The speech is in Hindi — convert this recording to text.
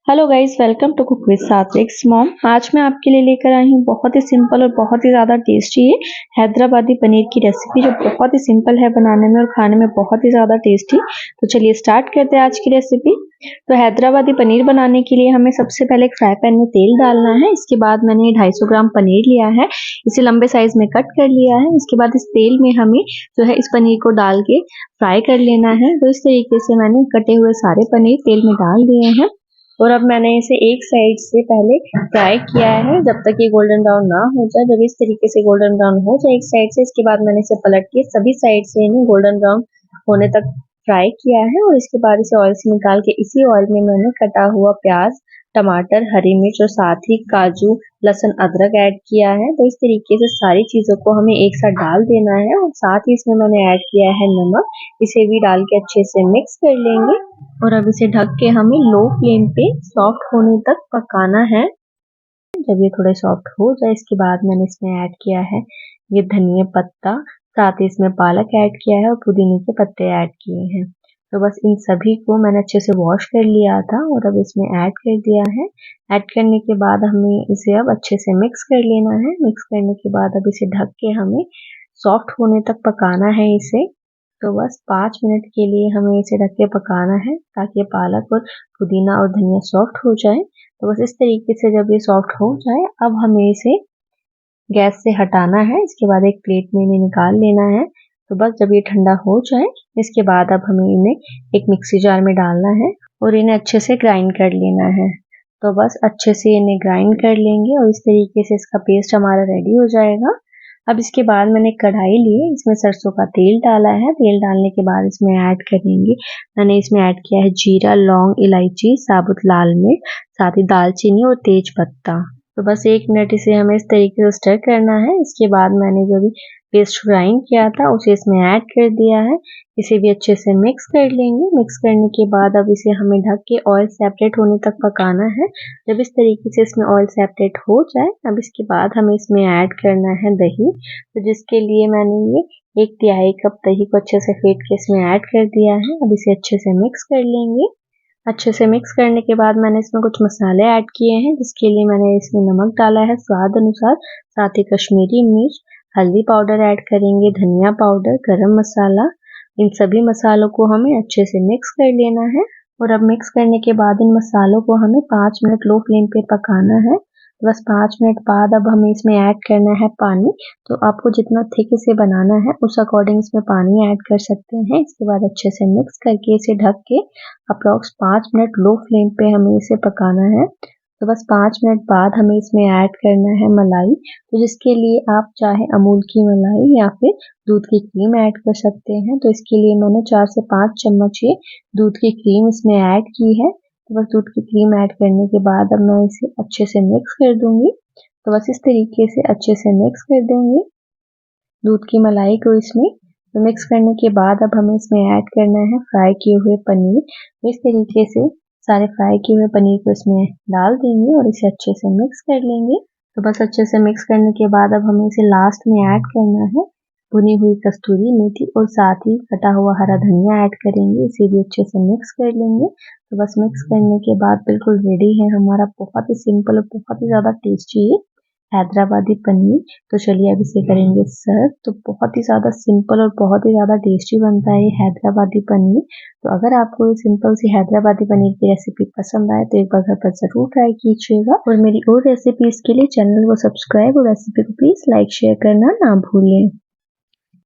Hello guys, welcome to cook with Satvik's mom. आज मैं आपके लिए लेकर आई हूँ बहुत ही सिंपल और बहुत ही ज़्यादा टेस्टी है हैदराबादी पनीर की रेसिपी, जो बहुत ही सिंपल है बनाने में और खाने में बहुत ही ज़्यादा टेस्टी। तो चलिए स्टार्ट करते हैं आज की रेसिपी। तो हैदराबादी पनीर बनाने के लिए हमें सबसे पहले एक फ्राई पैन में तेल डालना है। इसके बाद मैंने 250 ग्राम पनीर लिया है, इसे लंबे साइज में कट कर लिया है। इसके बाद इस तेल में हमें जो है इस पनीर को डाल के फ्राई कर लेना है। तो इस तरीके से मैंने कटे हुए सारे पनीर तेल में डाल दिए हैं और अब मैंने इसे एक साइड से पहले फ्राई किया है जब तक ये गोल्डन ब्राउन ना हो जाए। जब इस तरीके से गोल्डन ब्राउन हो जाए एक साइड से, इसके बाद मैंने इसे पलट के सभी साइड से इन्हें गोल्डन ब्राउन होने तक फ्राई किया है। और इसके बाद इसे ऑयल से निकाल के इसी ऑयल में मैंने कटा हुआ प्याज, टमाटर, हरी मिर्च और साथ ही काजू, लहसुन, अदरक ऐड किया है। तो इस तरीके से सारी चीजों को हमें एक साथ डाल देना है और साथ ही इसमें मैंने ऐड किया है नमक। इसे भी डाल के अच्छे से मिक्स कर लेंगे और अब इसे ढक के हमें लो फ्लेम पे सॉफ्ट होने तक पकाना है। जब ये थोड़े सॉफ्ट हो जाए इसके बाद मैंने इसमें ऐड किया है ये धनिया पत्ता, साथ ही इसमें पालक ऐड किया है और पुदीने के पत्ते ऐड किए हैं। तो बस इन सभी को मैंने अच्छे से वॉश कर लिया था और अब इसमें ऐड कर दिया है। ऐड करने के बाद हमें इसे अब अच्छे से मिक्स कर लेना है। मिक्स करने के बाद अब इसे ढक के हमें सॉफ्ट होने तक पकाना है इसे। तो बस 5 मिनट के लिए हमें इसे ढक के पकाना है ताकि पालक और पुदीना और धनिया सॉफ्ट हो जाए। तो बस इस तरीके से जब ये सॉफ्ट हो जाए अब हमें इसे गैस से हटाना है। इसके बाद एक प्लेट में इन्हें निकाल लेना है। तो बस जब ये ठंडा हो जाए इसके बाद अब हमें इन्हें एक मिक्सी जार में डालना है और इन्हें अच्छे से ग्राइंड कर लेना है। तो बस अच्छे से इन्हें ग्राइंड कर लेंगे और इस तरीके से इसका पेस्ट हमारा रेडी हो जाएगा। अब इसके बाद मैंने कढ़ाई ली, इसमें सरसों का तेल डाला है। तेल डालने के बाद इसमें ऐड करेंगे, मैंने इसमें ऐड किया है जीरा, लौंग, इलायची, साबुत लाल मिर्च, साथ ही दालचीनी और तेज पत्ता। तो बस 1 मिनट इसे हमें इस तरीके से स्टर करना है। इसके बाद मैंने जो भी पेस्ट ग्राइंड किया था उसे इसमें ऐड कर दिया है। इसे भी अच्छे से मिक्स कर लेंगे। मिक्स करने के बाद अब इसे हमें ढक के ऑयल सेपरेट होने तक पकाना है। जब इस तरीके से इसमें ऑयल सेपरेट हो जाए अब इसके बाद हमें इसमें ऐड करना है दही। तो जिसके लिए मैंने ये 1/3 कप दही को अच्छे से फेंट के इसमें ऐड कर दिया है। अब इसे अच्छे से मिक्स कर लेंगे। अच्छे से मिक्स करने के बाद मैंने इसमें कुछ मसाले ऐड किए हैं, जिसके लिए मैंने इसमें नमक डाला है स्वाद अनुसार, साथ ही कश्मीरी मिर्च, हल्दी पाउडर ऐड करेंगे, धनिया पाउडर, गरम मसाला। इन सभी मसालों को हमें अच्छे से मिक्स कर लेना है और अब मिक्स करने के बाद इन मसालों को हमें 5 मिनट लो फ्लेम पे पकाना है। बस 5 मिनट बाद अब हमें इसमें ऐड करना है पानी। तो आपको जितना थिक इसे बनाना है उस अकॉर्डिंग इसमें पानी ऐड कर सकते हैं। इसके बाद अच्छे से मिक्स करके इसे ढक के अप्रॉक्स 5 मिनट लो फ्लेम पे हमें इसे पकाना है। तो बस 5 मिनट बाद हमें इसमें ऐड करना है मलाई। तो जिसके लिए आप चाहे अमूल की मलाई या फिर दूध की क्रीम ऐड कर सकते हैं। तो इसके लिए मैंने 4 से 5 चम्मच ये दूध की क्रीम इसमें ऐड की है। तो बस दूध की क्रीम ऐड करने के बाद अब मैं इसे अच्छे से मिक्स कर दूंगी। तो बस इस तरीके से अच्छे से मिक्स कर देंगे दूध की मलाई को इसमें। तो मिक्स करने के बाद अब हमें इसमें ऐड करना है फ्राई किए हुए पनीर। तो इस तरीके से सारे फ्राई किए हुए पनीर को इसमें डाल देंगे और इसे अच्छे से मिक्स कर लेंगे। तो बस अच्छे से मिक्स करने के बाद अब हमें इसे लास्ट में ऐड करना है भुनी हुई कस्तूरी मेथी और साथ ही कटा हुआ हरा धनिया ऐड करेंगे। इसे भी अच्छे से मिक्स कर लेंगे। तो बस मिक्स करने के बाद बिल्कुल रेडी है हमारा बहुत ही सिंपल और बहुत ही ज़्यादा टेस्टी हैदराबादी पनीर। तो चलिए अब इसे करेंगे सर्व। तो बहुत ही ज़्यादा सिंपल और बहुत ही ज़्यादा टेस्टी बनता है ये हैदराबादी पनीर। तो अगर आपको ये सिंपल सी हैदराबादी पनीर की रेसिपी पसंद आए तो एक बार घर पर ज़रूर ट्राई कीजिएगा और मेरी और रेसिपीज़ के लिए चैनल को सब्सक्राइब और रेसिपी को प्लीज़ लाइक शेयर करना ना भूलें।